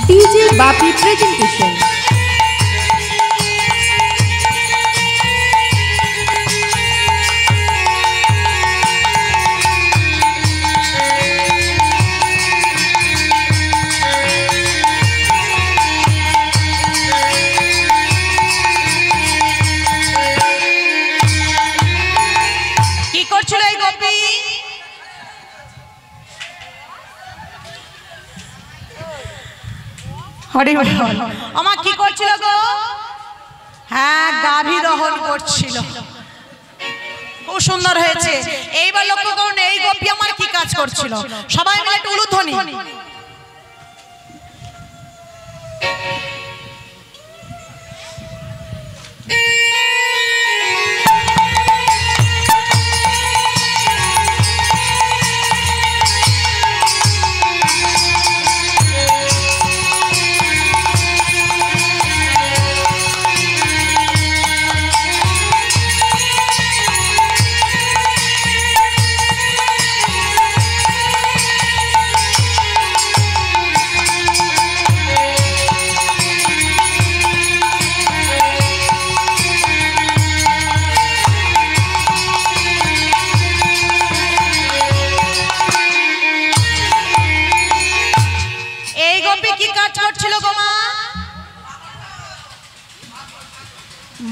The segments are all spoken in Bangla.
DJ Bapi presentation. Hari Hari আমার কি করছিল গো? হ্যাঁ, গাভী দহন করছিল। খুব সুন্দর হয়েছে। এইবার লক্ষ্য করুন, এই গোপী আমার কি কাজ করছিল। সবাই মিলে একটু উলুধ্বনি।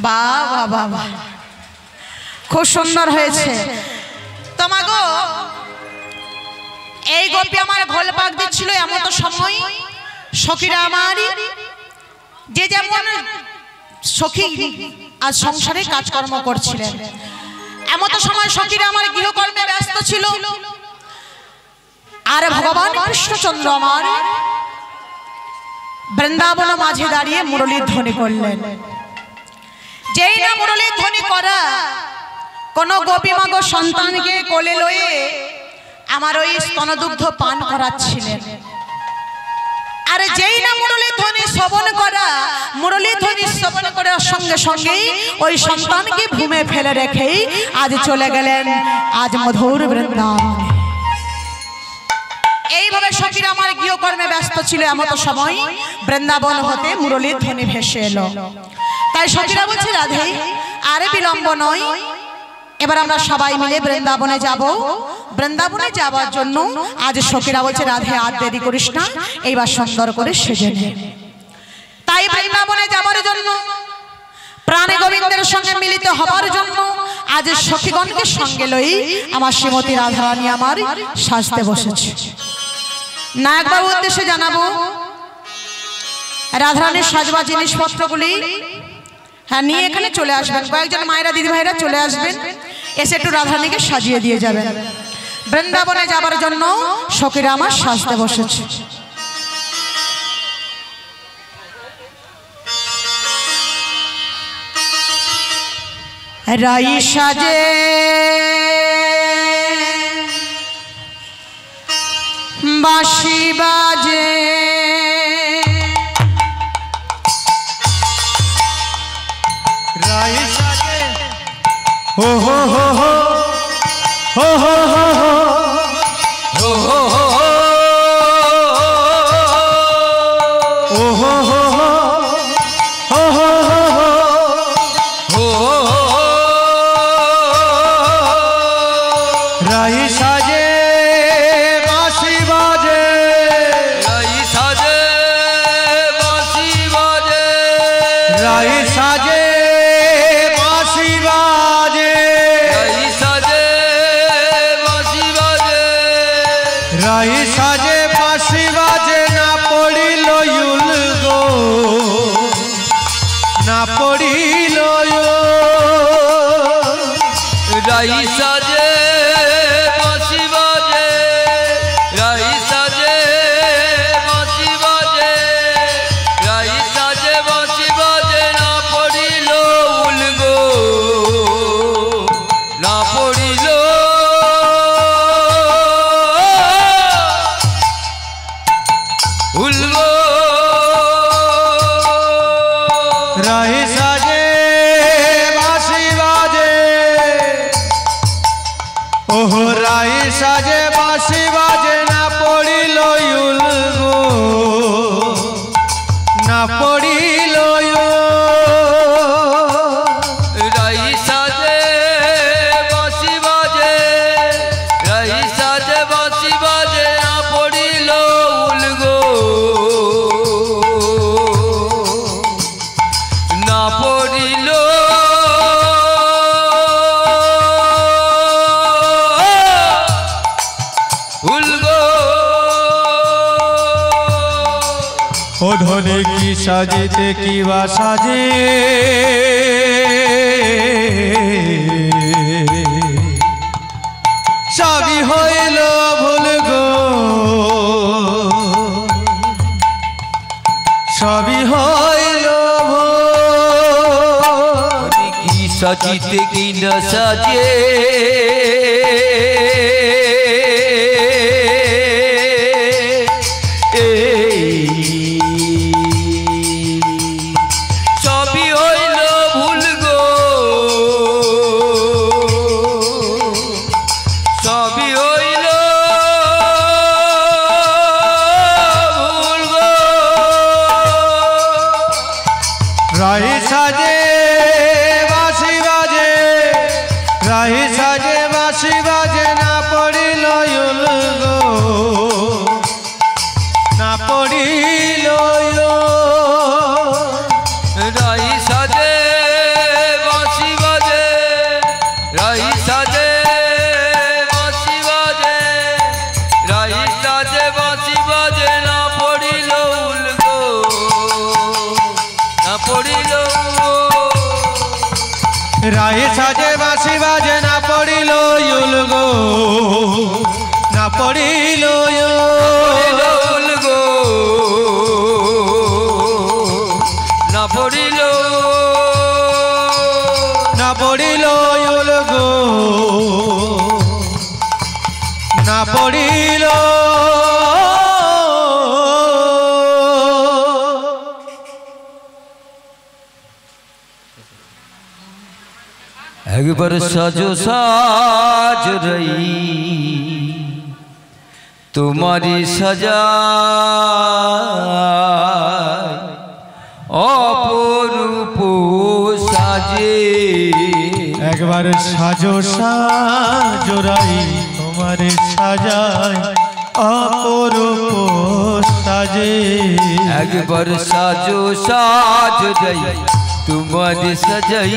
বাবা বাবা, খুব সুন্দর হয়েছে। তোমাগো এই গোপী আমার ঘোল পাক দিচ্ছিল। এমন তো সময় সখীরা আমার যে যেমন সখী আজ সংসারে কাজকর্ম করছিলেন, এমন তো সময় সখীরা আমার গৃহকর্মে ব্যস্ত ছিল। আর ভগবান কৃষ্ণচন্দ্র আমার বৃন্দাবন মাঝে দাঁড়িয়ে মুরলীর ধ্বনি করলেন। যেই না মুরলীর ধ্বনি করা, কোন গোপী মাগো সন্তানকে কোলে লয়ে আমার ওই স্তনদুগ্ধ পান করাচ্ছিলেন। আর যেই না মুরলীর ধ্বনি শ্রবণ করা, মুরলীর ধ্বনি শ্রবণ করার সঙ্গে সঙ্গেই ওই সন্তানকে ভূমে ফেলে রেখেই আজ চলে গেলেন আজ মধুর বৃন্দাবনে। এইভাবে সখীরা আমার গৃহকর্মে ব্যস্ত ছিল। এমন সময় বৃন্দাবন হতে মুরলীর ধ্বনি ভেসে এলো। তাই সখীরা বলছে, রাধে আর বিলম্ব নয়, এবার আমরা সবাই মিলে বৃন্দাবনে যাব। বৃন্দাবনে যাওয়ার জন্য আজ সখীরা বলছে, রাধে আর দেরি করিস না, এইবার সুন্দর করে সেজে নে। তাই বৃন্দাবনে যাবার জন্য, প্রাণে গোবিন্দের সঙ্গে মিলিত হবার জন্য আজ সখীগণকে সঙ্গে লই আমার শ্রীমতী রাধারানী আমার সাজতে বসেছে। নায়কবাবু উদ্দেশ্যে জানাবো, রাধারানীর সাজবা জিনিসপত্রগুলি হ্যাঁ নিয়ে এখানে চলে আসবেন। কয়েকজন মায়েরা দিদি ভাইরা চলে আসবেন, এসে একটু রাধারানীকে সাজিয়ে দিয়ে যাবেন। বৃন্দাবনে যাবার জন্য সখীরা আমার সাজতে বসেছে। রাই সাজে বাঁশি বাজে, রাই সাজে হো হো হো হো হো হো হো হো হো হো পড়িল রাই সাজে বাঁশি বাজে রাই সাজে বাঁশি বাজে না পড়িল উলগো না পড়িল উলগো ও ধনে কি সাজিতে কি বা সাজে সবই হইল ভুল গো সবই হইল ভুল কি সাজিতে কি না সাজে সবই হইল ভুল গো সবই হইল ভুল গো রাহি সাজে বাঁশি বাজে রাহি সাজে বাঁশি বাজে না পড়িল গো না পড়িল রাই সাজে বাঁশি বাজে রাই সাজে বাঁশি বাজে রাই সাজে বাঁশি বাজে না পড়িল উলগো না পড়িল রাহি সাজে বাঁশি বাজে না পড়িল গো না পড়িল উলগো না পড়িল না পড়িল গো না পড়িল একবার সাজো সাজ রই তোমারি সাজা অপরূপ সাজে একবার সাজো সাজো রাই তোমার সাজায় অপরূপ সাজে একবার সাজো সাজ রই তোমারি সাজাই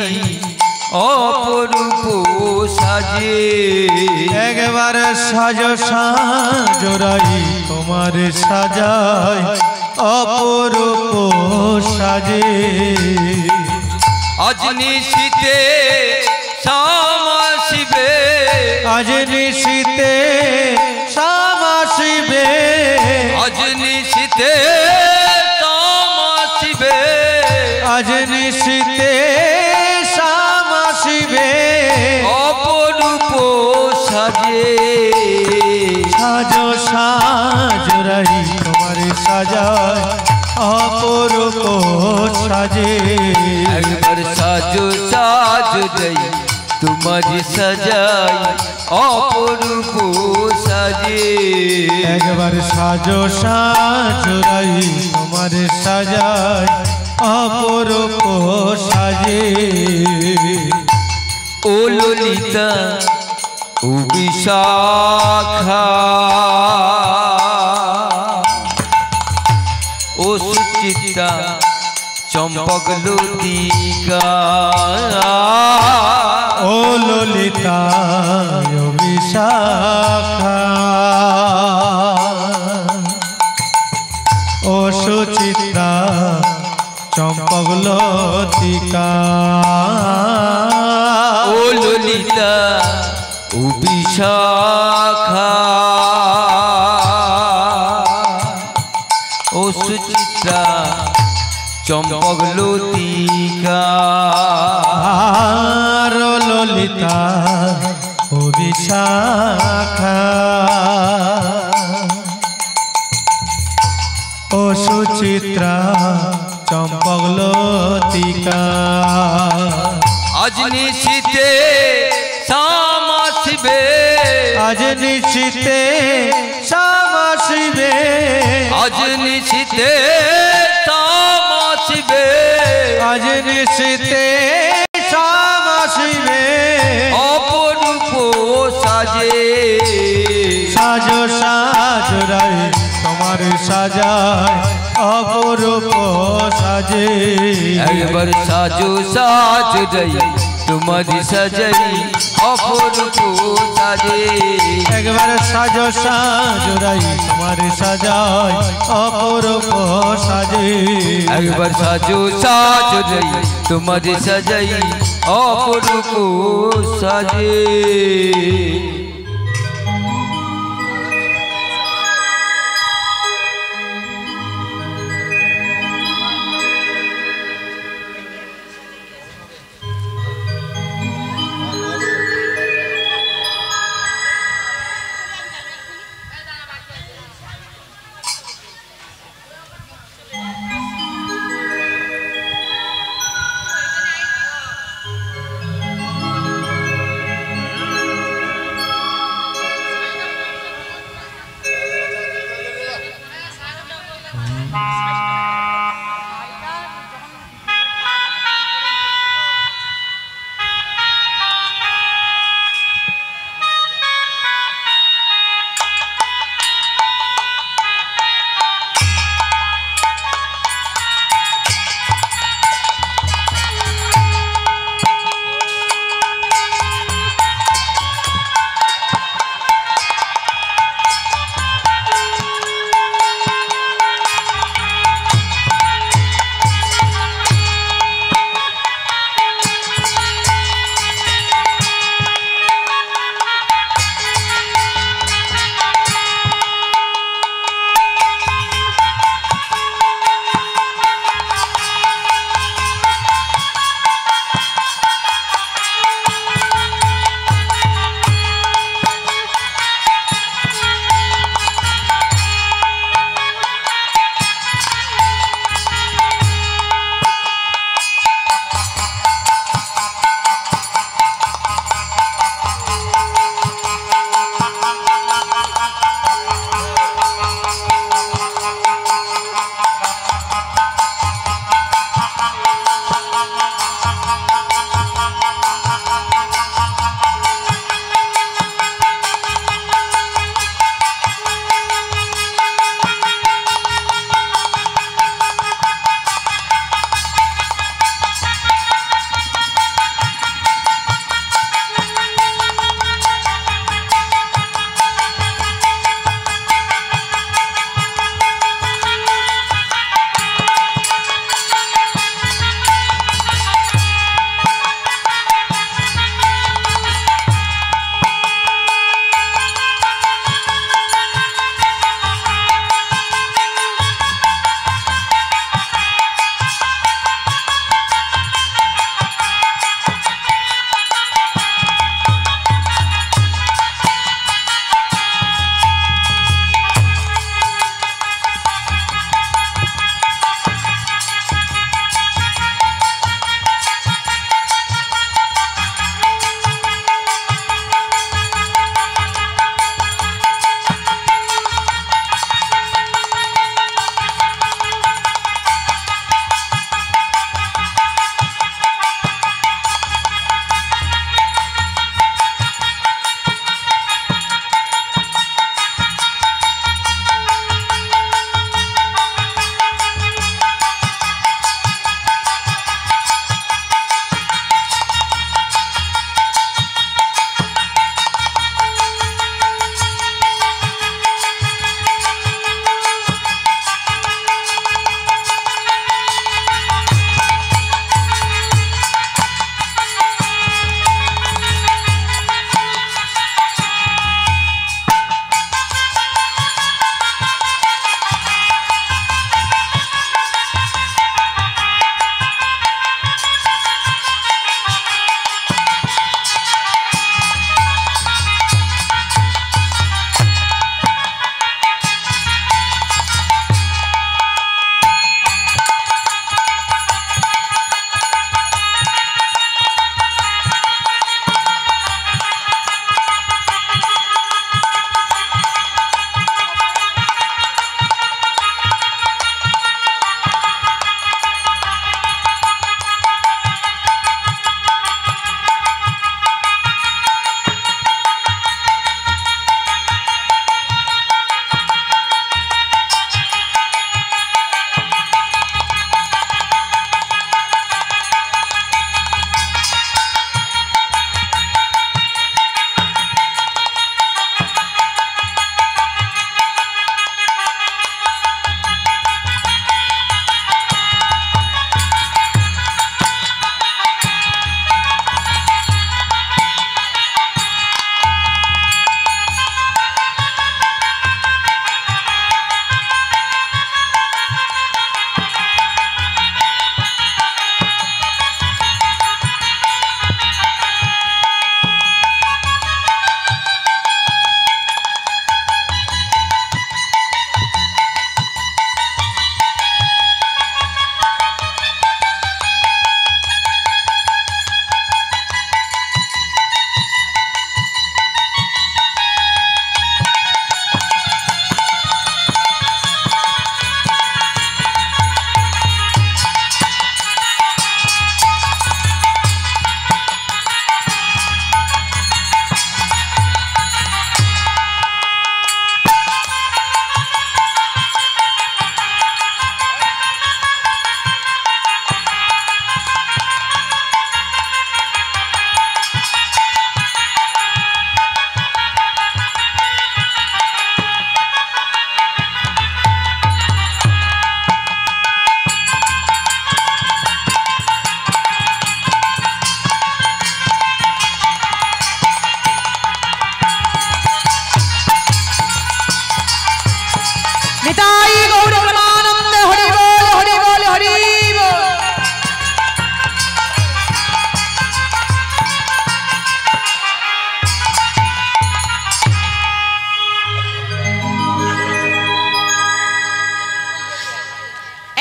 অপরূপ সাজে একবার সাজো সাজো রাই তোমার সাজায় অপরূপ সাজে আজ নিশীতে শ্যামাশিবে আজ নিশীতে শ্যামাশিবে আজ নিশীতে শ্যামাশিবে আজ নিশীতে শ্যামাশিবে অপরূপ সাজে সাজো সাজো রাই তোমার সাজায় অপরূপ সাজে একবার সাজো সাজ যাই তোমারি সাজাই অপরূপ সাজে একবার সাজো সাজো রাই তোমার সাজায় অপরূপ সাজে ও ললিতা ও বিশাখা ও সুচিত্রা চম্পক লতিকা ও ললিতা ও বিশাখা ও সুচিত্রা চম্পক লতিকা ও ললিতা ও বিশাখা ও সুচিত্রা চম্পক লতিকা আর ললিতা ও বিশাখা ও সুচিত্রা চম্পক লতিকা আজ নিশীতে শ্যামাশিবে আজ নিশীতে শ্যামাশিবে আজ নিশীতে আসিবে আজ নিশীতে শাম আসিবে অপরূপ সাজে সাজো সাজো রাই তোমার সাজায় অপরূপ সাজে একবার সাজো সাজ যাই তোমারি সাজাই অপরূপ সাজে একবার সাজো সাজো রাই তোমার সাজায় অপরূপ সাজে একবার সাজো সাজ যাই তোমারি সাজাই অপরূপ সাজে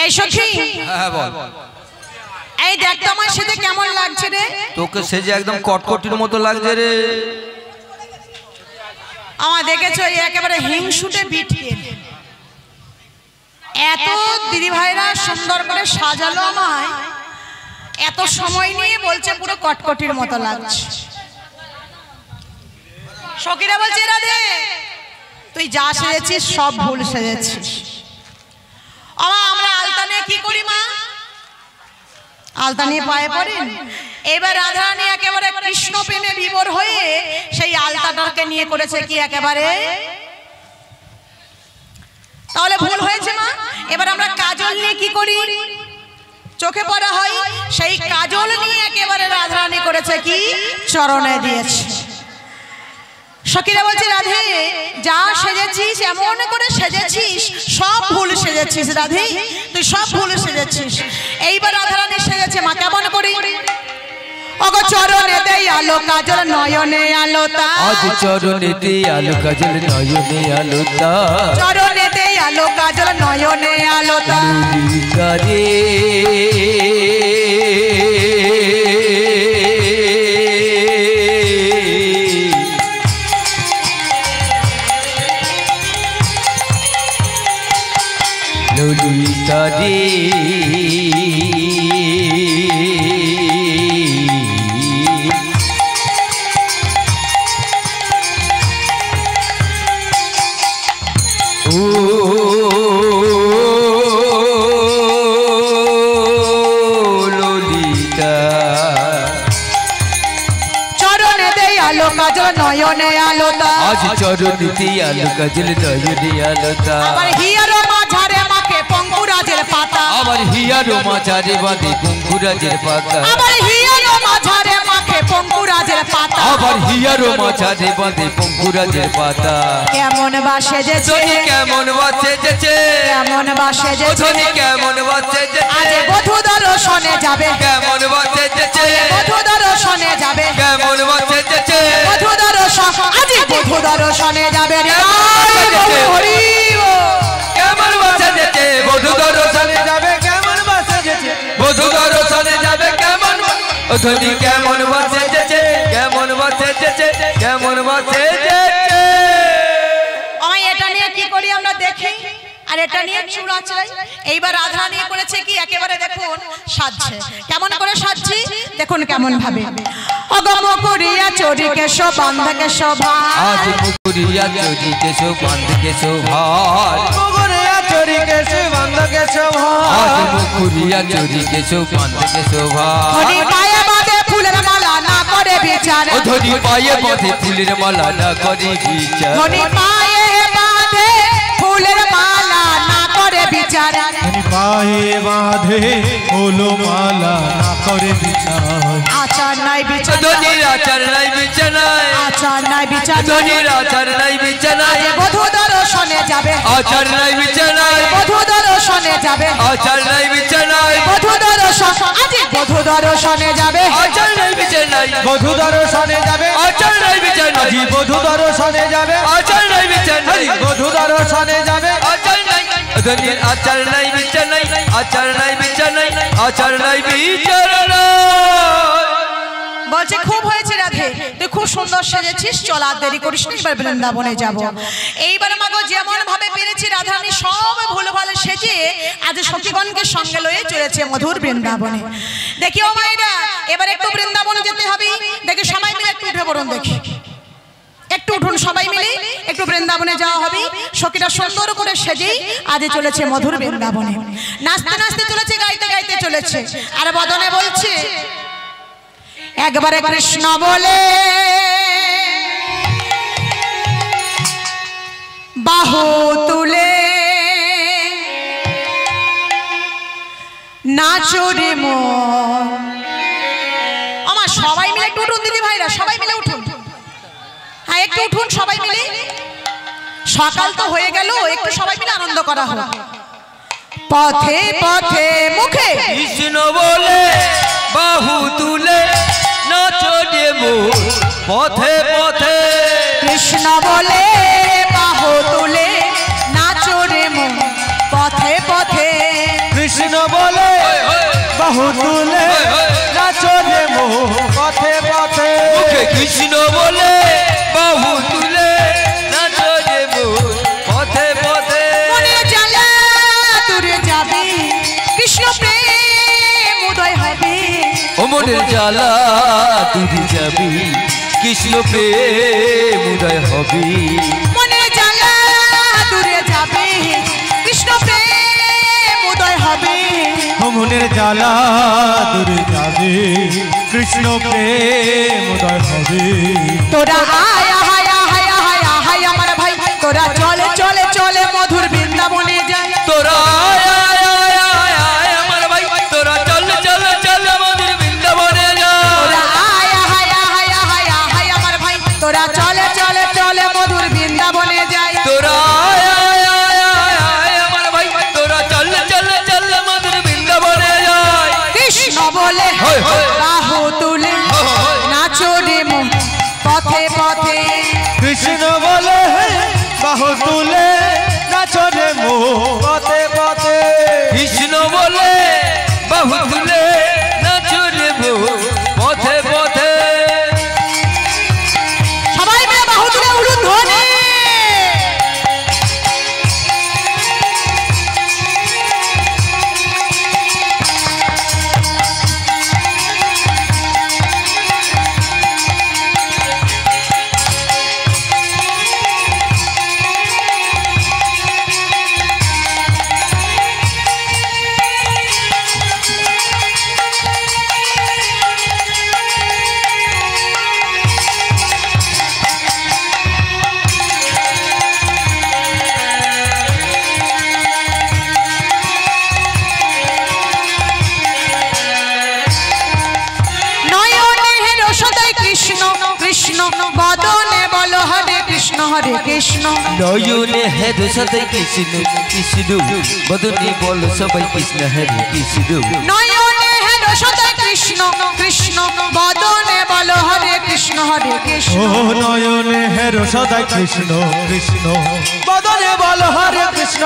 এই সখী হ্যাঁ বল। এই দেখ তো আমার সাথে কেমন লাগছে রে? তোকে সেজে একদম কটকটির মতো লাগছে রে। আমার দেখেছো একেবারে হিংসুটে বিটিয়ে এত দিদি ভাইরা সুন্দর করে সাজালো আমায়, এত সময় নিয়ে বলছে পুরো কটকটির মতো লাগছে। সখীরা বলছে রাধে তুই যা সেজেছিস সব ভুল সেজেছিস। আমরা আলতা নিয়ে কি করি মা? আলতা নিয়ে পায়ে পড়েন। এবার রাধারানী একেবারে কৃষ্ণ প্রেমে বিভোর হয়ে সেই আলতাটাকে নিয়ে করেছে কি একেবারে, তাহলে ভুল হয়েছে মা। এবার আমরা কাজল নিয়ে কি করি? চোখে পড়া হয়, সেই কাজল নিয়ে একেবারে রাধারানী করেছে কি চরণে দিয়েছে। সখীরা বলছে রাধে যা সেজেছিস এমন করে সেজেছিস সব ভুল সেজেছিস রাধে, তুই সব ভুল সেজেছিস। এইবার রাধারানী সেজেছে মা কেমন করে? ওগো চরণেতে আলো কাজল নয়নে আলোতা, আজ চরণেতে আলো কাজল নয়নে আলোতা, চরণেতে আলো কাজল নয়নে আলোতা। কারে ললিতা রে নয়নে আলোতা, আজ চরণেতে আলো কাজল নয়নে আলোতা। আমার হিয়ারো মাঝারে মাকে পঙ্কুরাজের পাতা, আমার হিয়ারো মাঝারে বাঁধে পঙ্কুরাজের পাতা, আমার হিয়ারো মাঝারে মাকে পঙ্কুরাজের পাতা, আমার হিয়ারো মাঝারে বাঁধে পঙ্কুরাজের পাতা। কেমন বাসে যেছে, কেমন বাসে যেছে, কেমন বাসে যেছে, কেমন বাসে যেছে, আজ বধূ দর্শনে যাবে, কেমন বাসে যেছে, বধূ দর্শনে যাবে, কেমন বাসে যেছে, বধূ দর্শন আজ বধূ দর্শনে যাবে রে হরি কেমন বাসে যেছে, বধূ দর্শনে যাবে, কেমন বাসে যেছে, বধূ দর্শনে যাবে, কেমন ধনী কেমন বাসে যেছে, কেমন বাসে যেছে, কেমন বাসে যেছে। আমি এটা নিয়ে কি করি আমরা দেখি, আর এটা নিয়ে চূড়া চাই। এইবার রাধা নিয়ে করেছে কি একেবারে দেখুন সাজছে, কেমন করে সাজছি দেখুন কেমন ভাবে। অগম করিয়া চরিকে শোভান্ধকে শোভা, আজ মুকুরিয়া চরিকে শোভান্ধকে শোভার, মুকুরিয়া চরিকে শোভান্ধকে শোভার, আজ মুকুরিয়া চরিকে শোভান্ধকে শোভার। ধনী পায়ে বাঁধে ফুলের মালা না করে বিচার, ও ধনী পায়ে বাঁধে ফুলের মালা না করে বিচার, ধনী পায়ে বাঁধে ফুলের মালা না করে বিচার, ধনী পায়ে বাঁধে হলো মালা না করে বিচার, আচার নাই বিচার, ধনীর আচার নাই বিছানায়, আচার নাই বিচার, ধনীর আচার নাই বিছানায়, বধূ দর্শনে যাবে, আচার নাই বিছানায়, বধূ দর্শনে যাবে, আচার নাই বিছানায়, বধূ দর্শন আজ বধূ দর্শনে যাবে, আচার নাই বিছানায়, বধূ দর্শনে যাবে, আচার নাই বিছানায়, আজি বধূ দর্শনে যাবে, আচার নাই বিছানায়, বধূ দর্শনে যাবে, আচার নাই, ধনীর আচার নাই বিছানায়, আচার নাই বিছানায়, আচার নাই বিছানায়। বলছে খুব হয়েছে রাধে, তুই খুব সুন্দর সেজেছিস, চল আর দেরি করিস না, এবার বৃন্দাবনে যাব। এইবার মাগো যেমন ভাবে পেরেছি রাধারানী সব ভুলো ভালো সেজে আজ সখীগণকে সঙ্গে লয়ে চলেছে মধুর বৃন্দাবনে। দেখি ও মায়েরা এবার একটু বৃন্দাবনে যেতে হবে, দেখি সবাই মিলে একটু উঠে পড়ুন, দেখি একটু উঠুন সবাই মিলে, একটু বৃন্দাবনে যাওয়া হবে। সখীরা সুন্দর করে সেজেই আজ চলেছে মধুর বৃন্দাবনে, নাচতে নাচতে চলেছে, গাইতে গাইতে চলেছে, আর বদনে বলছে একবারে কৃষ্ণ বলে বাহু তুলে নাচরে মন। আমার সবাই মিলে একটু উঠুন দিদি ভাইরা, সবাই মিলে উঠুন, হ্যাঁ একটু উঠুন সবাই মিলে, সকাল তো হয়ে গেল, একটু সবাই মিলে আনন্দ করা হলো। পথে পথে মুখে কৃষ্ণ বলে বাহু তুলে নাচো রে মোর, পথে পথে কৃষ্ণ বলে বাহু তুলে নাচো রে মন, পথে পথে কৃষ্ণ বাহু তুলে নাচো রে মোহ পথে পথে মুখে কৃষ্ণ বলে বাহু তুলে নাচো রে মোহ পথে পথে মনে জ্বালা দূরে যাবে কৃষ্ণ প্রেম উদয় হবে ও মনের জ্বালা দূরে যাবি কৃষ্ণ প্রেম উদয় হবে মনে জ্বালা দূরে যাবে কৃষ্ণ প্রেম উদয় হবে মনের জ্বালা দূরে যাবে কৃষ্ণ প্রেম উদয় হবে তোরা আয় আয় আয় আয় আয় আমার ভাই তোরা চলে চলে চলে মধুর বৃন্দাবনে যায় তোরা আয় আয় আয় আয় আয় আমার ভাই তোরা চল চল চল মধুর বৃন্দাবনে যা তোরা আয় আয় আয় আয় আয় আমার ভাই তোরা চলে চলে চলে মধুর বৃন্দাবনে যায় তোরা আয় আয় আয় আয় আয় আমার ভাই তোরা চল চল চল মধুর বৃন্দাবনে যায় কৃষ্ণ বলে হয়, হয়। বাহু তুলে নাচো রে মন পথে পথে কৃষ্ণ বলে বাহু তুলে নাচো রে মোহ পথে পথে কৃষ্ণ বলে বাহু তুলে নাচো রে মোহ পথে পথে সবাই মিলে বাহু তুলে উড়ুন ধ্বনি বদনে বলো হরে কৃষ্ণ নয়নে হেদ সদাই কৃষ্ণ কৃষ্ণ বদনে বল সবাই কৃষ্ণ হরে কৃষ্ণ নয়নে হেদ সদাই কৃষ্ণ কৃষ্ণ বদনে বলো হরে কৃষ্ণ ও নয়নে হেরো সদাই কৃষ্ণ কৃষ্ণ বদনে বল হরে কৃষ্ণ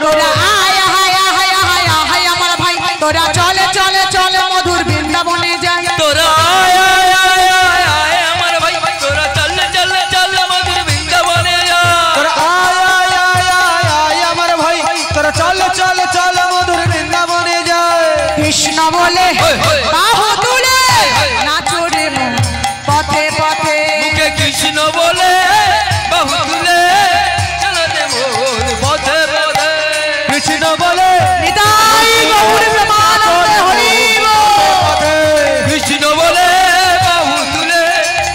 তোরা আয় আয় আয় আয় আয় আমার ভাই তোরা চলে চলে চলে মধুর বৃন্দাবনে যায় তোরা আয় আয় আয় আয় আয় আমার ভাই তোরা চল চল চল মধুর বৃন্দাবনে যা তোরা আয় আয় আয় আয় আমার ভাই তোরা চল চল চল মধুর বৃন্দাবনে যায় কৃষ্ণ বলে বাহু তুলে নাচো রে মন পথে পথে মুখে কৃষ্ণ বলে বাহু তুলে চল রে মোর পথে পথে কৃষ্ণ বলে নিতাই গৌর প্রেমানন্দে হরি বল। কৃষ্ণ বলে বাহু তুলে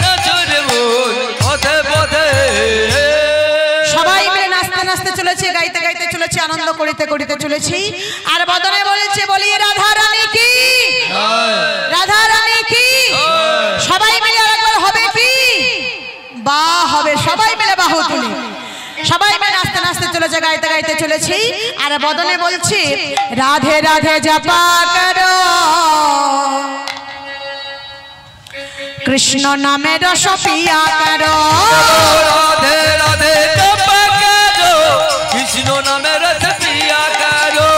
নাচো রে মোর পথে পথে সবাই মিলে নাচতে নাচতে চলেছে গাইতে গাইতে চলেছে আনন্দ করিতে করিতে চলেছি আর বদনে বলেছে বলি রাধা রানী কি রাধা রানী কি সবাই মিলে আরেকবার হবে কি বা হবে সবাই মিলে বাহু তুলে সবাই মিলে নাচতে নাচতে চলেছে গাইতে গাইতে চলেছি আর বদনে বলছি রাধে রাধে জপা করো কৃষ্ণ নামে রস পিয়া করো রাধে রাধে জপা করো কৃষ্ণ নামে রস পিয়া করো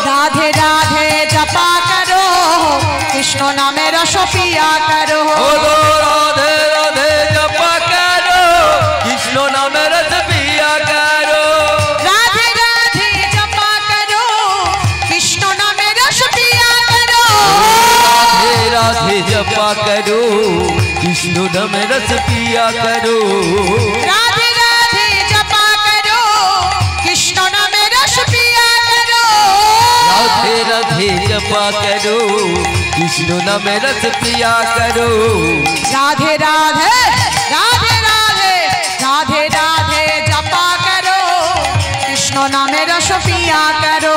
রাধে রাধে জপা করো কৃষ্ণ নামে রস পিয়া করো ওগো রাধে রাধে জপা করো কৃষ্ণ নামে রস পিয়া করো রাধে রাধে জপা করো কৃষ্ণ নামে রস পিয়া করো রাধে রাধে জপা করো কৃষ্ণ নামে রস পিয়া করো রাধে রাধে জপা করো কৃষ্ণ নামে রস পিয়া করো রাধে রাধে জপা করো কৃষ্ণ নামে রস পিয়া করো রাধে রাধে রাধে রাধে রাধে রাধে জপা করো কৃষ্ণ নামে রস পিয়া করো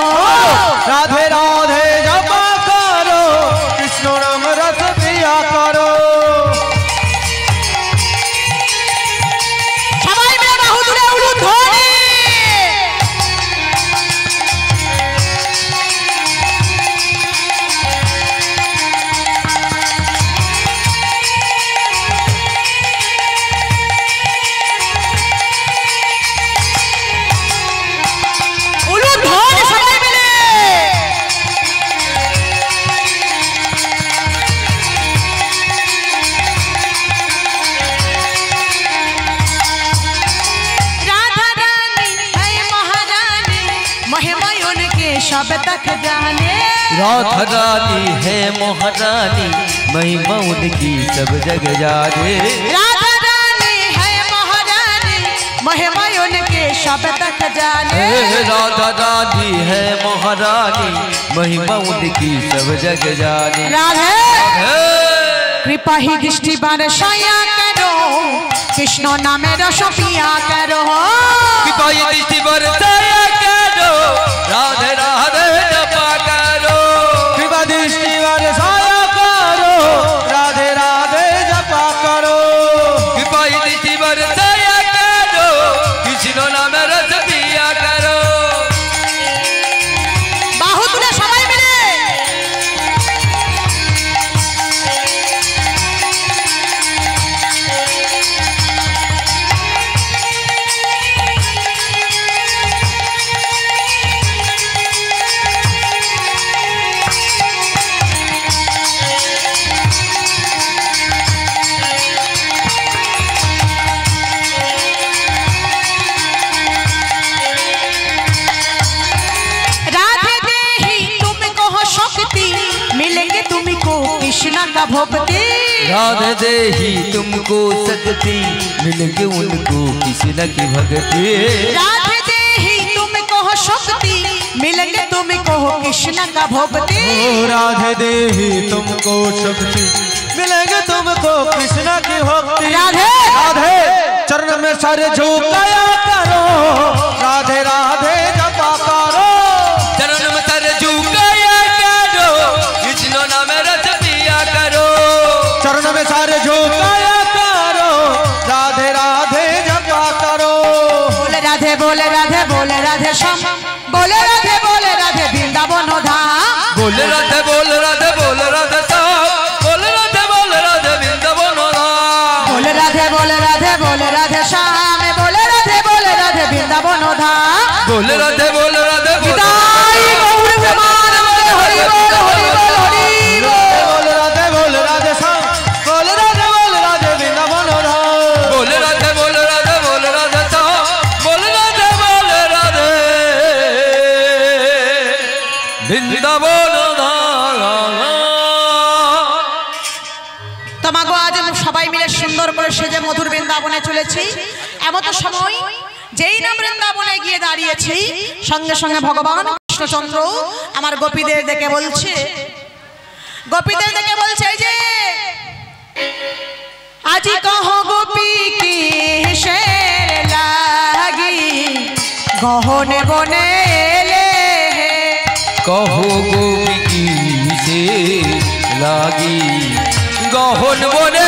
রাধে রাধে জপা করো কৃষ্ণ নাম রস পিয়া করো সবাই মিলে বাহু তুলে উড়ুন ধ্বনি तक जाने। राधा रानी है महारानी महिमा उनकी सब जग जाने। राधा रानी है महारानी महिमा उनके सब तक जाने। राधा रानी है महारानी महिमा उनकी सब जग जाने। राधे कृपा ही दृष्टि बरसाया करो कृष्ण नामे रस पिया करो। कृपा ही दृष्टि बरसाया करो राधे राधे जपा करो। कृपा दृष्टि बरसाया करो राधे राधे जपा करो। कृपा ही दृष्टि बरसाया करो कृष्ण नामे रस पिया करो। बाहु तुले सबाई मिले कृष्णा का भक्ति। राधे दे ही तुमको शक्ति मिलेगी उनको कृष्ण की भक्ति। राधे दे ही तुमको शक्ति मिलेंगे तुमको कृष्ण का भक्ति। राधे दे ही तुमको शक्ति मिलेंगे तुमको कृष्ण की भक्ति। राधे राधे चरण में सर झुकाया करो राधे राधे जपा करो। चरण में सर झुकाया करो कृष्ण नाम रस पिया करो। चरण में सर झुकाया करो राधे राधे जपा करो। बोले राधे बोले राधे बोले राधे श्याम बोले राधे वृंदावन धाम। बोले राधे बोले राधे बोले राधे श्याम बोले राधे वृंदावन धाम। बोले राधे बोले राधे बोले राधे श्याम बोले राधे वृंदावन धाम। बोले राधे बोले राधे विदाई गौर ब्रह्मानंद हरि बोल हरि बोल हरि बोल। बोल राधे बोल राधे श्याम बोल राधे वृंदावन धाम। बोले राधे बोले राधे बोले राधे श्याम बोले राधे वृंदावन धाम। তোমাগো আজ সবাই মিলে সুন্দর করে সেজে মধুর বৃন্দাবনে চলেছি। এমন তো সময় যেই না বৃন্দাবনে গিয়ে দাঁড়িয়েছি সঙ্গে সঙ্গে ভগবান কৃষ্ণচন্দ্র আমার গোপীদের দেখে বলছে এই যে আজি কহ গোপী কি শের লাগি গহনে বনে এলে। कहो गोपी की से लागी गहन बने